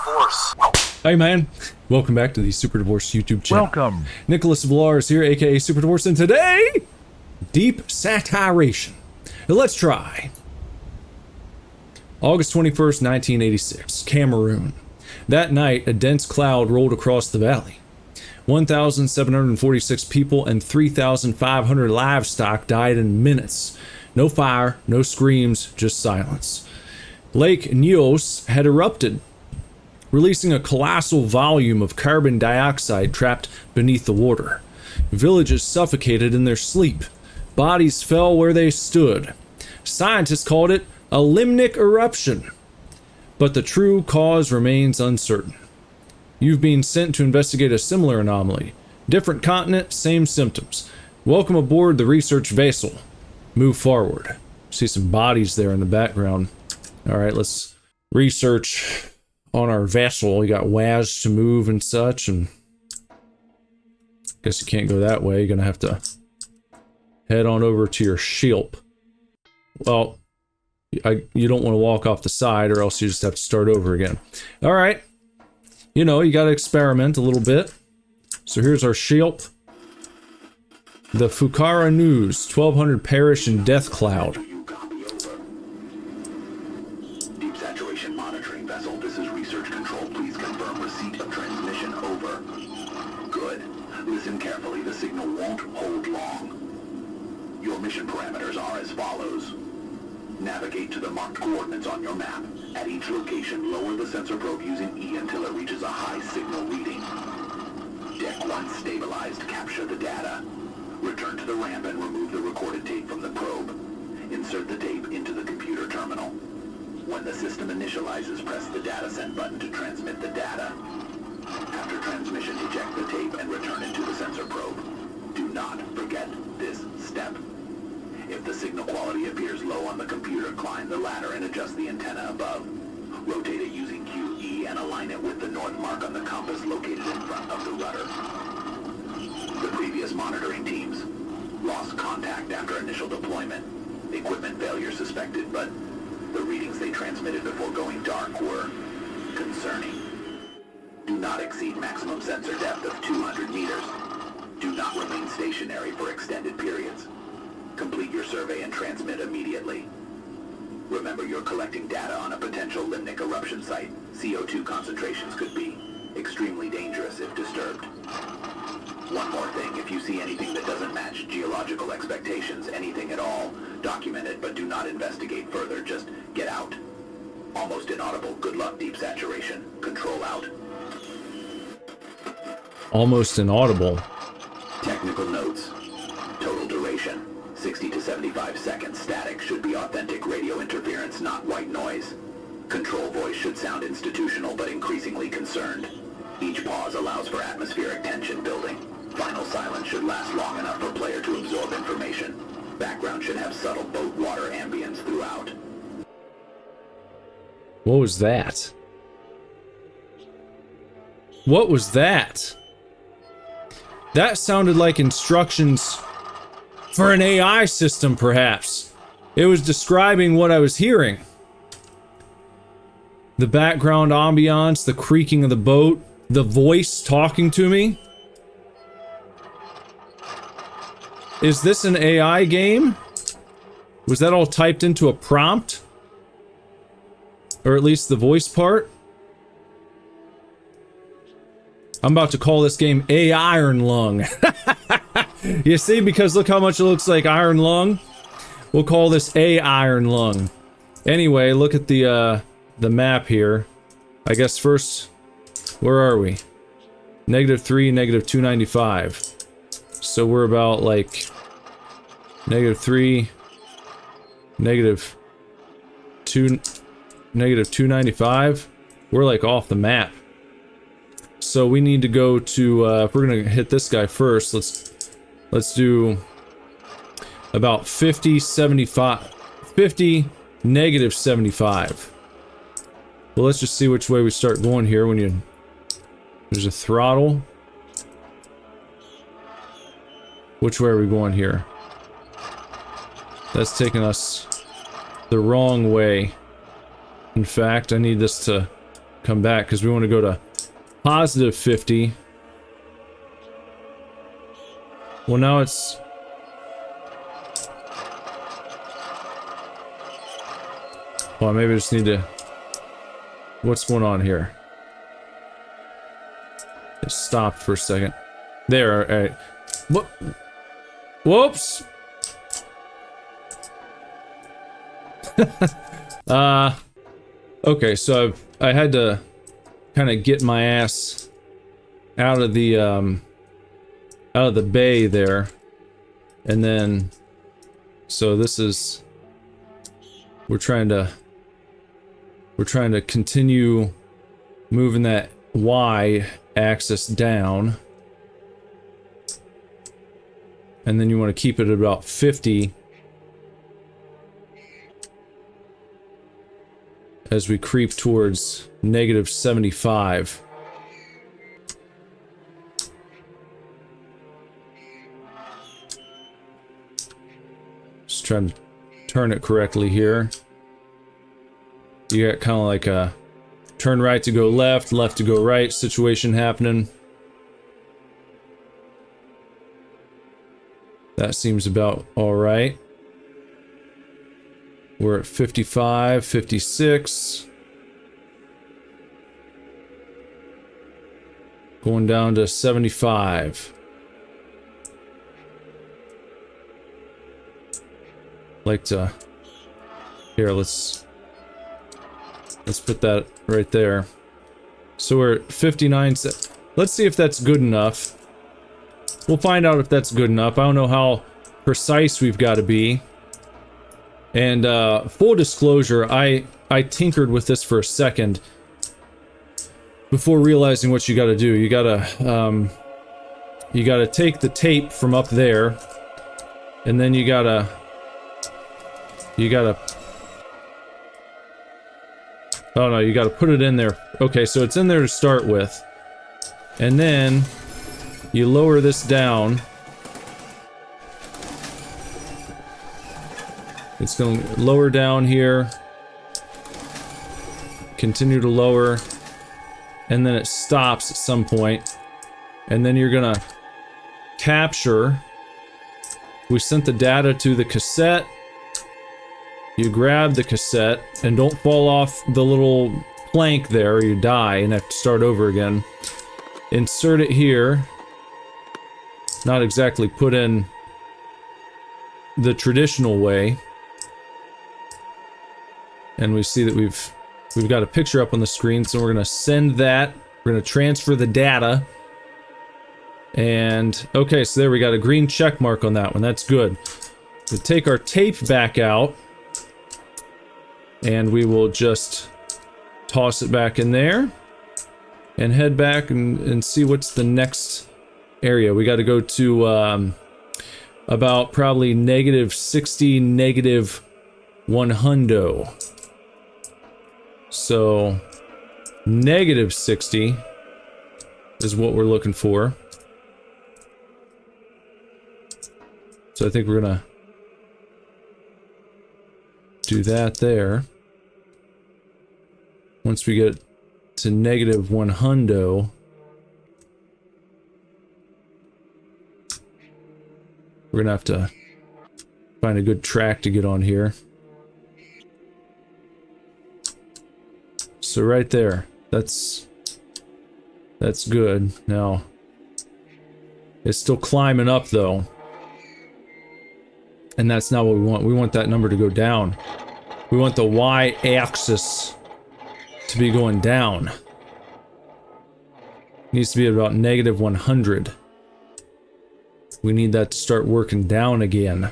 Divorce. Hey man, welcome back to the Super Divorce YouTube channel. Welcome. Nicholas Villars here, aka Super Divorce, and today, deep satiration. Let's try. August 21st, 1986, Cameroon. That night, a dense cloud rolled across the valley. 1,746 people and 3,500 livestock died in minutes. No fire, no screams, just silence. Lake Nyos had erupted, releasing a colossal volume of carbon dioxide trapped beneath the water. Villages suffocated in their sleep. Bodies fell where they stood. Scientists called it a limnic eruption, but the true cause remains uncertain. You've been sent to investigate a similar anomaly. Different continent, same symptoms. Welcome aboard the research vessel. Move forward. See some bodies there in the background. Alright, let's research on our vessel. We got WAS to move and such, and guess you can't go that way. You're gonna have to head on over to your ship. Well, you don't want to walk off the side, or else you just have to start over again. Alright. You know, you gotta experiment a little bit. So here's our ship. The Fukara News, 1,200 perish in death cloud. Deep saturation monitoring vessel, this is research control. Please confirm receipt of transmission. Over. Good. Listen carefully, the signal won't hold long. Your mission parameters are as follows. Navigate to the marked coordinates on your map. At each location, lower the sensor probe using E until it reaches a high signal reading. Deck 1 stabilized. Capture the data. Return to the ramp and remove the recorded tape from the probe. Insert the tape into the computer terminal. When the system initializes, press the data send button to transmit the data. After transmission, eject the tape and return it to the sensor probe. Do not forget this step. If the signal quality appears low on the computer, climb the ladder and adjust the antenna above. Rotate it using QE and align it with the north mark on the compass located in front of the rudder. The previous monitoring teams lost contact after initial deployment. Equipment failure suspected, but the readings they transmitted before going dark were concerning. Do not exceed maximum sensor depth of 200 meters. Do not remain stationary for extended periods. Complete your survey and transmit immediately. Remember, you're collecting data on a potential limnic eruption site. CO2 concentrations could be extremely dangerous if disturbed. One more thing, if you see anything that doesn't match geological expectations, anything at all, document it, but do not investigate further. Just get out. Almost inaudible. Good luck, deep saturation. Control out. Almost inaudible. Technical notes. Total duration, 60 to 75 seconds. Static should be authentic radio interference, not white noise. Control voice should sound institutional, but increasingly concerned. Each pause allows for atmospheric tension building. Final silence should last long enough for player to absorb information. Background should have subtle boat water ambience throughout. What was that? What was that? That sounded like instructions for an AI system, perhaps. It was describing what I was hearing. The background ambiance, the creaking of the boat, the voice talking to me. Is this an AI game? Was that all typed into a prompt? Or at least the voice part? I'm about to call this game A Iron Lung. You see, because look how much it looks like Iron Lung. We'll call this A Iron Lung. Anyway, look at the map here. I guess first, where are we? -3, -295. So we're about like -3, -2, -295. We're like off the map. So we need to go to, if we're gonna hit this guy first, let's do about 50, 75, 50, -75. Well, let's just see which way we start going here when there's a throttle. Which way are we going here? That's taking us the wrong way. In fact, I need this to come back because we want to go to positive 50. Well, now it's... Well, maybe I just need to... What's going on here? It stopped for a second. There, alright. What? Whoops! Okay, so I had to kind of get my ass out of the bay there. And then... So this is... We're trying to continue moving that Y axis down. And then you want to keep it at about 50 as we creep towards negative 75. Just trying to turn it correctly here. You got kind of like a turn right to go left, left to go right situation happening. That seems about all right. We're at 55, 56. Going down to 75. Like to... Here, let's put that right there. So we're at 59. Let's see if that's good enough. We'll find out if that's good enough. I don't know how precise we've got to be. And full disclosure, I tinkered with this for a second before realizing what you got to do. You gotta take the tape from up there, and then you gotta oh no, you gotta put it in there. Okay, so it's in there to start with, and then you lower this down. It's going to lower down here, continue to lower, and then it stops at some point. And then you're gonna capture. We sent the data to the cassette. You grab the cassette, and don't fall off the little plank there or you die and have to start over again. Insert it here. Not exactly put in the traditional way. And we see that we've got a picture up on the screen, so we're gonna send that. We're gonna transfer the data. And okay, so there we got a green check mark on that one. That's good. We'll take our tape back out, and we will just toss it back in there and head back and see what's the next area. We got to go to about probably negative 60, negative 100. So negative 60 is what we're looking for. So I think we're gonna do that there. Once we get to negative 100, we're gonna have to find a good track to get on here. So right there, that's good. Now, it's still climbing up though. And that's not what we want. We want that number to go down. We want the y-axis to be going down. It needs to be about negative 100. We need that to start working down again.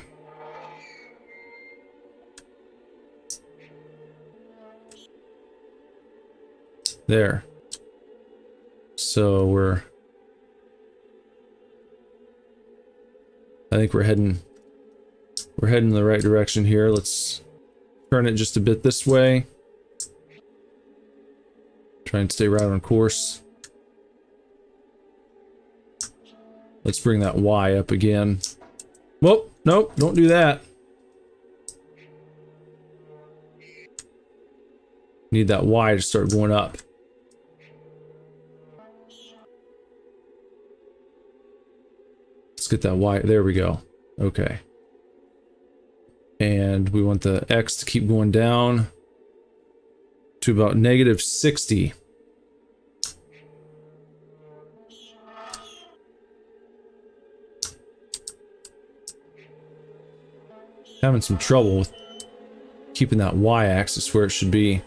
There. So I think we're heading in the right direction here. Let's turn it just a bit this way. Try and stay right on course. Let's bring that Y up again. Whoa, nope, don't do that. Need that Y to start going up. Let's get that Y. There we go. Okay. And we want the X to keep going down to about -60. Having some trouble with keeping that Y-axis where it should be.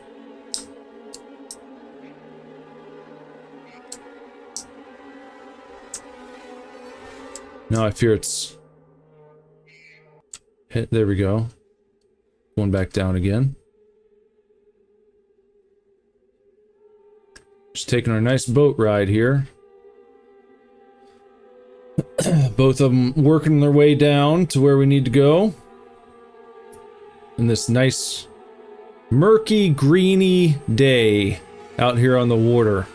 Now I fear it's... There we go. Going back down again. Just taking our nice boat ride here. Both of them working their way down to where we need to go. In this nice, murky, greeny day out here on the water.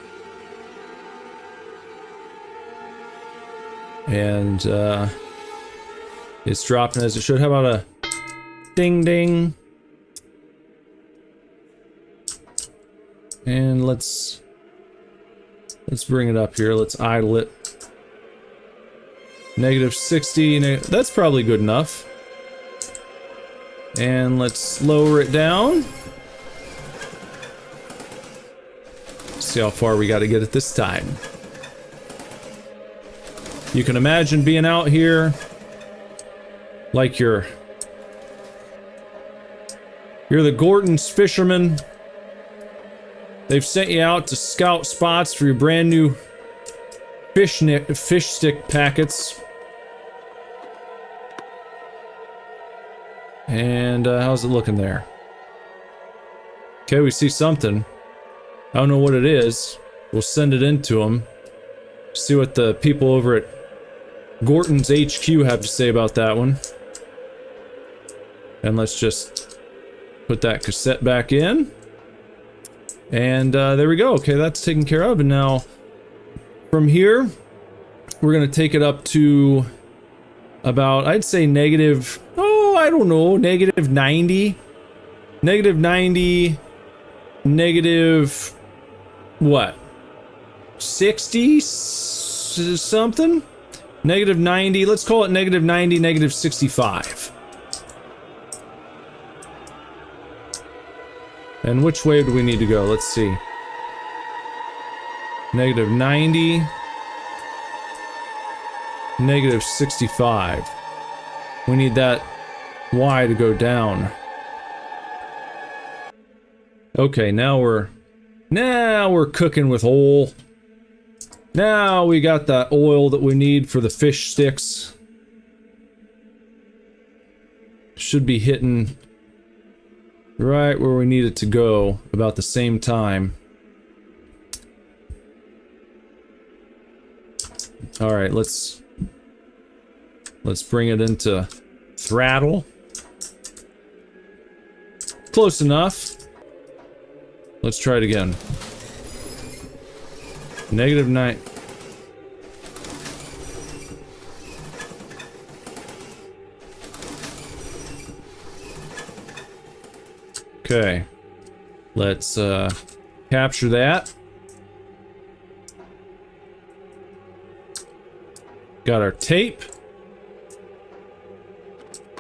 And, it's dropping as it should. How about a ding ding? And let's bring it up here. Let's idle it. -60. That's probably good enough. And let's lower it down. See how far we got to get it this time. You can imagine being out here like you're the Gorton's fisherman. They've sent you out to scout spots for your brand new fish stick packets. And how's it looking there? Okay, we see something. I don't know what it is. We'll send it into them. See what the people over at Gorton's HQ have to say about that one. And let's just put that cassette back in. And there we go. Okay, that's taken care of. And now from here, we're going to take it up to about, I'd say negative, I don't know, -90. -90, negative, what? 60 something? -90, let's call it -90, -65. And which way do we need to go? Let's see. -90, -65. We need that Y to go down. Okay, now we're cooking with oil. Now we got the oil that we need for the fish sticks. Should be hitting right where we need it to go about the same time. All right, let's bring it into throttle. Close enough. Let's try it again. -9. Okay. Let's capture that. Got our tape.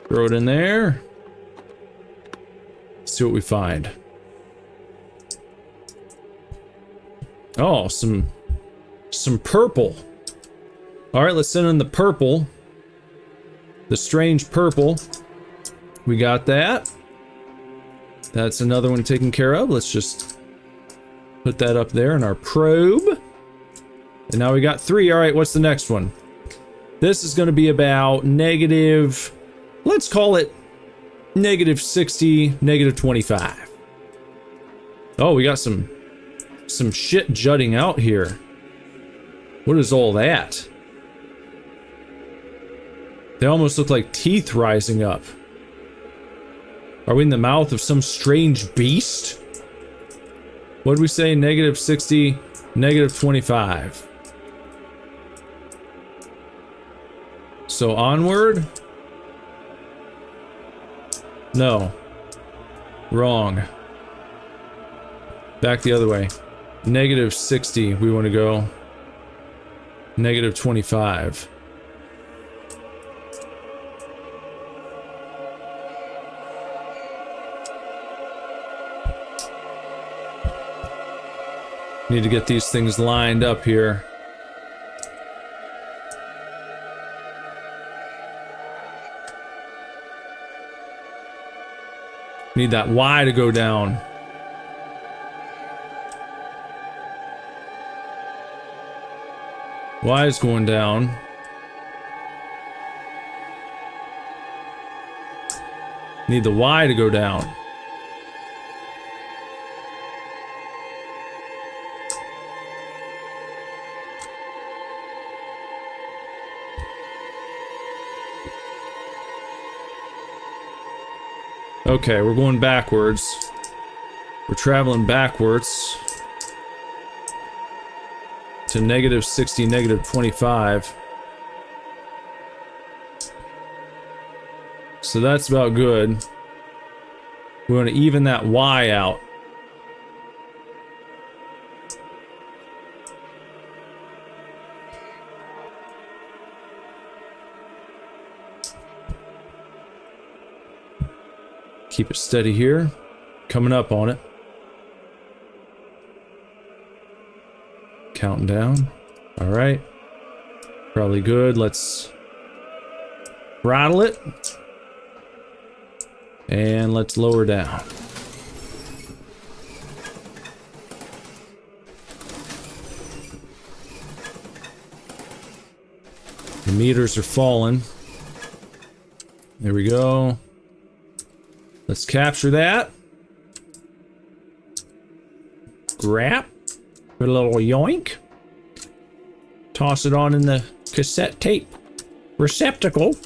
Throw it in there. See what we find. Oh, some purple. All right, let's send in the purple. The strange purple. We got that. That's another one taken care of. Let's just put that up there in our probe. And now we got 3. All right, what's the next one? This is going to be about negative, let's call it -60, -25. Oh, we got some shit jutting out here. What is all that? They almost look like teeth rising up. Are we in the mouth of some strange beast? What did we say? -60, -25. So onward? No. Wrong. Back the other way. -60, we want to go. -25. Need to get these things lined up here. Need that Y to go down. Y is going down. Need the Y to go down. Okay, we're going backwards. We're traveling backwards to -60, -25. So that's about good. We want to even that Y out. Keep it steady here. Coming up on it. Counting down. Alright. Probably good. Let's throttle it. And let's lower down. The meters are falling. There we go. Let's capture that. Grab. Put a little yoink. Toss it on in the cassette tape receptacle.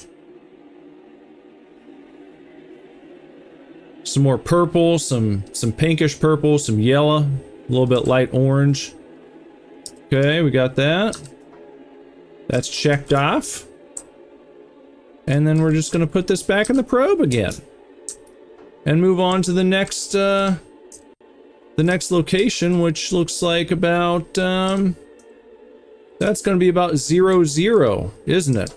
Some more purple, some pinkish purple, some yellow, a little bit light orange. Okay, we got that. That's checked off. And then we're just gonna put this back in the probe again. And move on to the next location, which looks like about, that's gonna be about 0, 0, isn't it?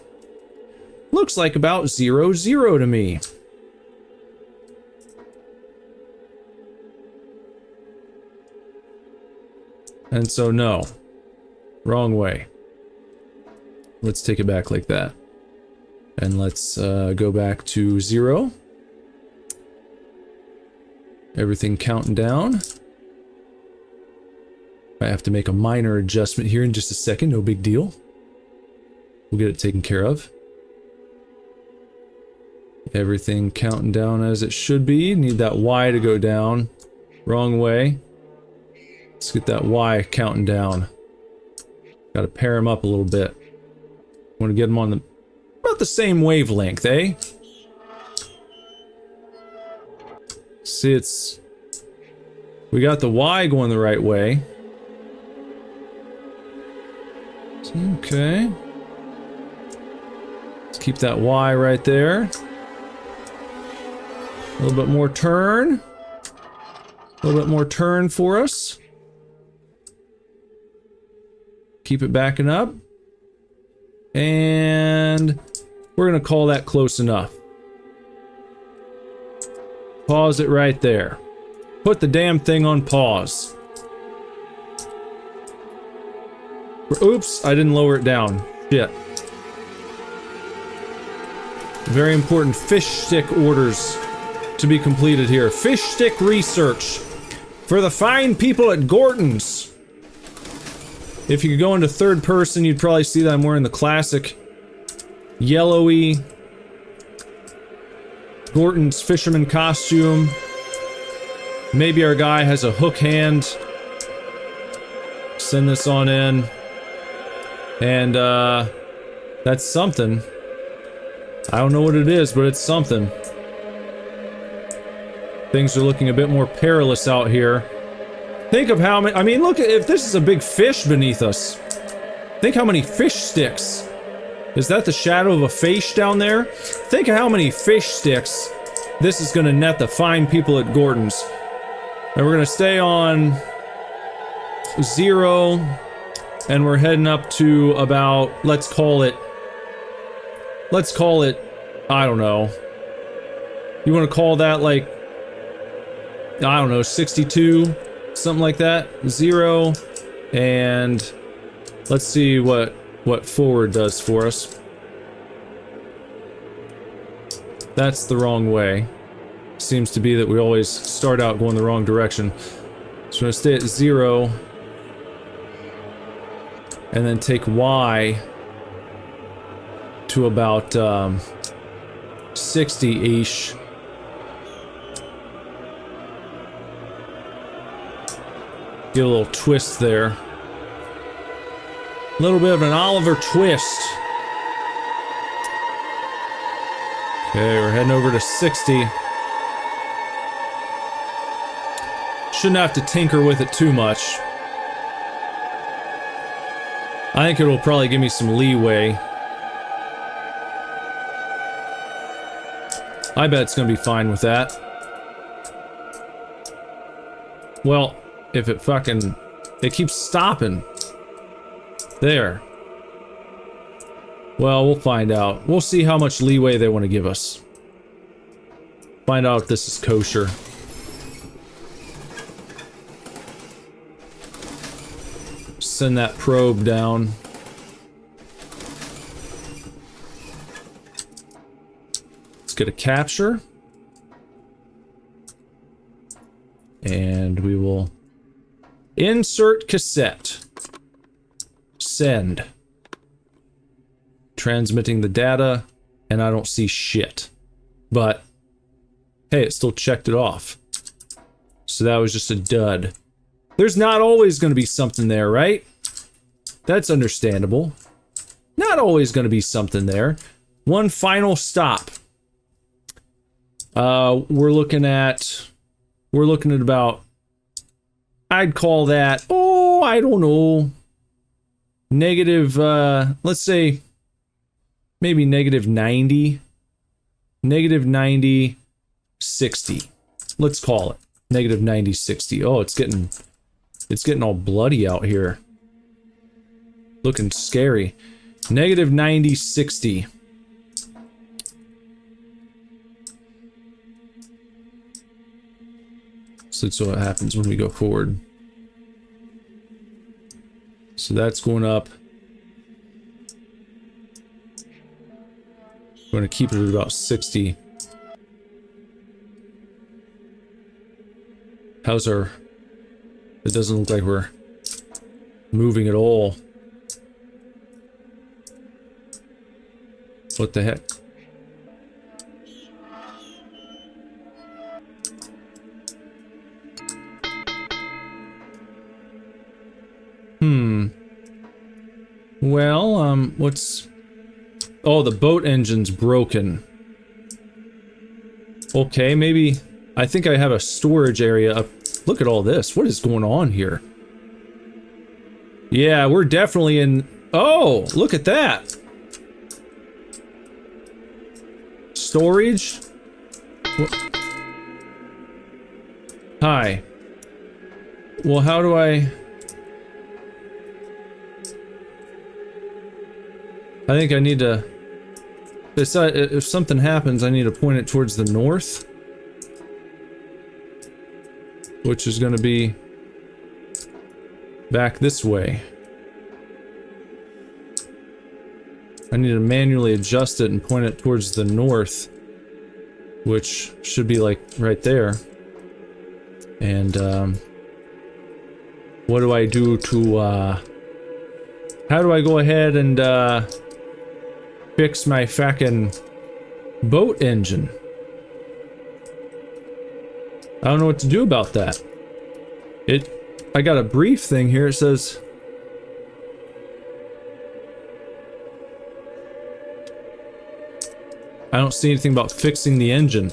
Looks like about 0, 0 to me. And so no, wrong way. Let's take it back like that. And let's go back to 0. Everything counting down. I have to make a minor adjustment here in just a second, no big deal. We'll get it taken care of. Everything counting down as it should be. Need that Y to go down. Wrong way. Let's get that Y counting down. Gotta pair them up a little bit. Want to get them on the about the same wavelength, eh? See, we got the Y going the right way. Okay. Let's keep that Y right there. A little bit more turn. A little bit more turn for us. Keep it backing up. And we're gonna call that close enough. Pause it right there. Put the damn thing on pause. Oops, I didn't lower it down. Shit. Very important fish stick orders to be completed here. Fish stick research for the fine people at Gordon's. If you could go into third person, you'd probably see that I'm wearing the classic yellowy Gordon's fisherman costume. Maybe our guy has a hook hand. Send this on in. And, that's something. I don't know what it is, but it's something. Things are looking a bit more perilous out here. Think of how many, I mean, look, if this is a big fish beneath us. Think how many fish sticks. Is that the shadow of a fish down there? Think of how many fish sticks this is gonna net the fine people at Gordon's. And we're gonna stay on 0, and we're heading up to about, let's call it, I don't know. You wanna call that like, I don't know, 62? Something like that. 0, And let's see what forward does for us. That's the wrong way. Seems to be that we always start out going the wrong direction. So I'm gonna stay at 0. And then take Y to about 60-ish. Get a little twist there. A little bit of an Oliver twist. Okay, we're heading over to 60. Shouldn't have to tinker with it too much. I think it'll probably give me some leeway. I bet it's gonna be fine with that. Well, if it fucking... it keeps stopping. There. Well, we'll find out. We'll see how much leeway they want to give us. Find out if this is kosher. Send that probe down. Let's get a capture. And we will insert cassette. Send. Transmitting the data, and I don't see shit. But, hey, it still checked it off. So that was just a dud. There's not always going to be something there, right? That's understandable. Not always going to be something there. One final stop. We're looking at about, I'd call that, oh, I don't know, negative, let's say, maybe negative 90, 60. Let's call it negative 90, 60. Oh, it's getting all bloody out here. Looking scary. Negative 90, 60. So let's see what happens when we go forward. So that's going up. We're going to keep it at about 60. How's our... it doesn't look like we're moving at all. What the heck? Well, what's... oh, the boat engine's broken. Okay, maybe... I think I have a storage area up... look at all this. What is going on here? Yeah, we're definitely in... oh, look at that! Storage? What? Hi. Well, how do I... I think I need to... if something happens, I need to point it towards the north. Which is going to be... back this way. I need to manually adjust it and point it towards the north. Which should be like right there. And what do I do to how do I go ahead and fix my fucking boat engine? I don't know what to do about that. I got a brief thing here. It says I don't see anything about fixing the engine.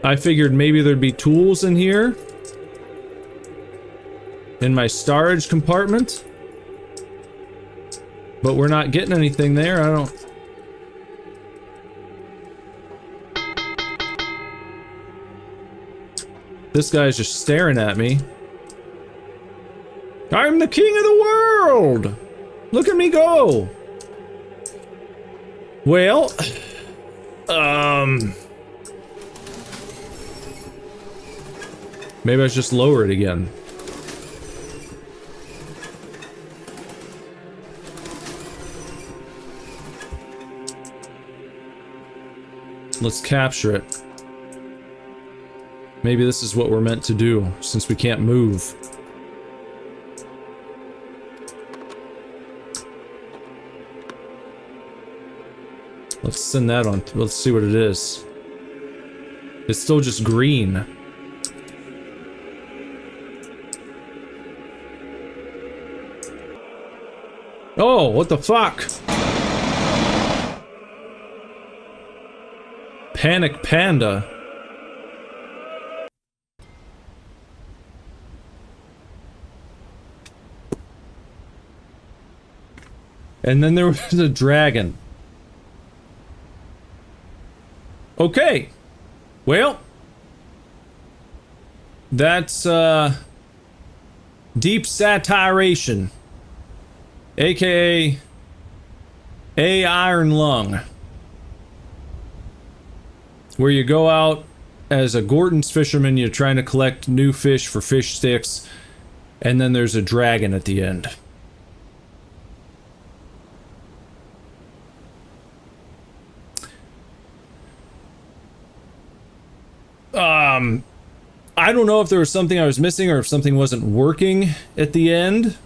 I figured maybe there'd be tools in here. In my storage compartment. But we're not getting anything there. I don't... This guy's just staring at me. I'm the king of the world! Look at me go! Well... Maybe I should just lower it again. Let's capture it. Maybe this is what we're meant to do, since we can't move. Let's send that on. Let's see what it is. It's still just green. Oh, what the fuck? Panic Panda. And then there was a dragon. Okay. Well, that's deep satiration, aka a iron lung, where you go out as a Gordon's fisherman, you're trying to collect new fish for fish sticks, and then there's a dragon at the end. I don't know if there was something I was missing or if something wasn't working at the end.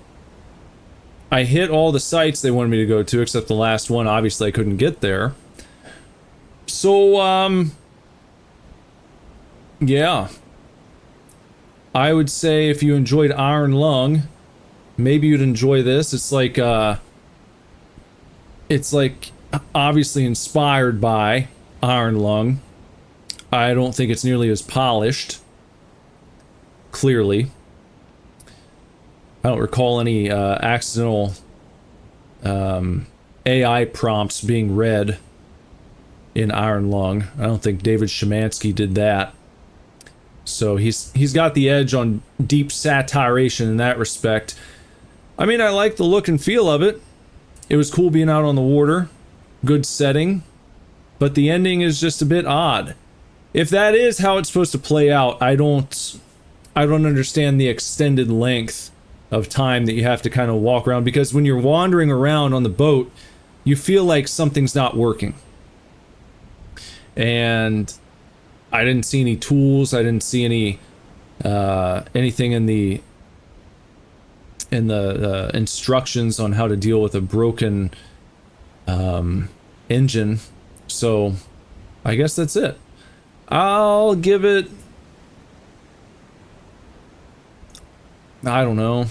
I hit all the sites they wanted me to go to, except the last one. Obviously, I couldn't get there. So, yeah. I would say if you enjoyed Iron Lung, maybe you'd enjoy this. It's like obviously inspired by Iron Lung. I don't think it's nearly as polished. Clearly. I don't recall any accidental AI prompts being read in Iron Lung. I don't think David Szymanski did that. So he's got the edge on deep satiration in that respect. I mean, I like the look and feel of it. It was cool being out on the water. Good setting. But the ending is just a bit odd. If that is how it's supposed to play out, I don't understand the extended length of time that you have to kind of walk around, because when you're wandering around on the boat, you feel like something's not working. And I didn't see any tools, I didn't see any anything in the instructions on how to deal with a broken engine. So I guess that's it. I'll give it, I don't know,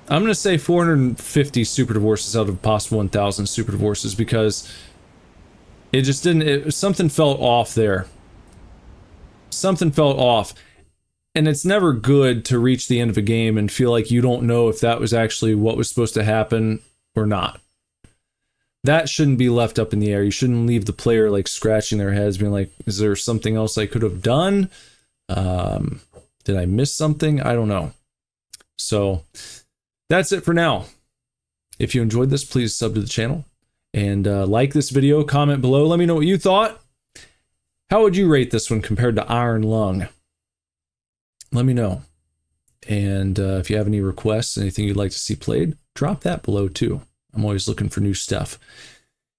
I'm gonna say 450 super divorces out of a possible 1,000 super divorces, because it just didn't, something felt off there. Something felt off. And it's never good to reach the end of a game and feel like you don't know if that was actually what was supposed to happen or not. That shouldn't be left up in the air. You shouldn't leave the player like scratching their heads, being like, is there something else I could have done? Did I miss something? I don't know. So that's it for now. If you enjoyed this, please sub to the channel and like this video, comment below. Let me know what you thought. How would you rate this one compared to Iron Lung? Let me know. And if you have any requests, anything you'd like to see played, drop that below too. I'm always looking for new stuff.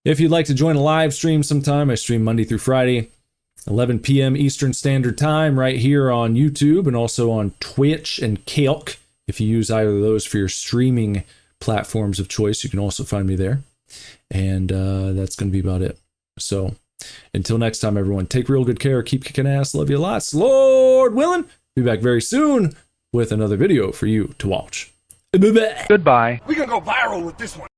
If you'd like to join a live stream sometime, I stream Monday through Friday, 11 p.m. Eastern Standard Time, right here on YouTube and also on Twitch and Kalk. If you use either of those for your streaming platforms of choice, you can also find me there. And that's going to be about it. So until next time, everyone, take real good care. Keep kicking ass. Love you lots. Lord willing, be back very soon with another video for you to watch. Goodbye. We're gonna go viral with this one.